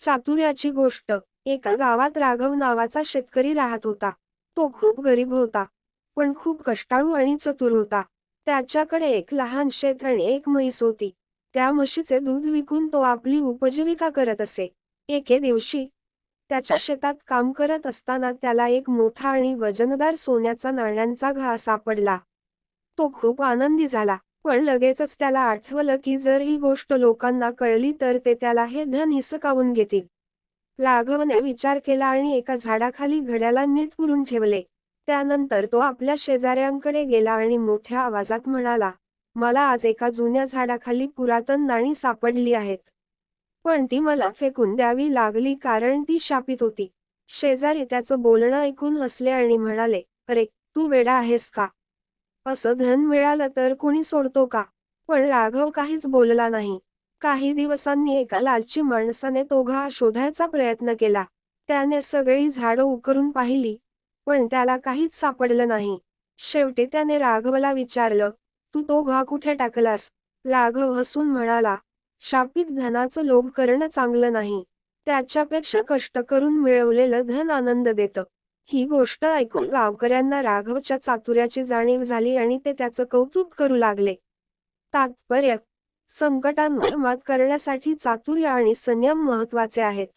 चातुर्याची गोष्ट. एका गावात राघव नावाचा शेतकरी राहत होता. तो खूप गरीब होता, पण खूप कष्टाळू आणि चतुर होता. त्याच्याकडे एक लहान शेत आणि एक म्हैस होती. त्या म्हशीचे दूध विकून तो आपली उपजीविका करत असे. एके दिवशी त्याच्या शेतात काम करत असताना त्याला एक मोठा आणि वजनदार सोन्याचा नाण्यांचा घास सापडला. तो खूप आनंदी झाला, पण लगेचच त्याला आठवलं की जर ही गोष्ट लोकांना कळली तर ते त्याला हे धन हिसकावून घेतील. राघवने विचार केला आणि एका झाडाखाली घड्याला नीट पुरून ठेवले. त्यानंतर तो आपल्या शेजाऱ्यांकडे गेला आणि मोठ्या आवाजात म्हणाला, मला आज एका जुन्या झाडाखाली पुरातन नाणी सापडली आहेत. पण ती मला फेकून द्यावी लागली कारण ती शापित होती. शेजारी त्याचं बोलणं ऐकून हसले आणि म्हणाले, अरे, तू वेडा आहेस का? असं धन मिळालं तर कुणी सोडतो का? पण राघव काहीच बोलला नाही. काही दिवसांनी एका लालची माणसाने तो घास शोधायचा प्रयत्न केला. त्याने सगळी झाडं उकरून पाहिली, पण त्याला काहीच सापडलं नाही. शेवटी त्याने राघवला विचारलं, तू तो घा कुठे टाकलास? राघव हसून म्हणाला, शापित धनाचं लोभ करणं चांगलं नाही. त्याच्यापेक्षा कष्ट करून मिळवलेलं धन आनंद देतं. ही गोष्ट ऐकून गावकऱ्यांना राघवच्या चातुर्याची जाणीव झाली आणि ते त्याचं कौतुक करू लागले. तात्पर्य: संकटांवर मात करण्यासाठी चातुर्य आणि संयम महत्त्वाचे आहेत.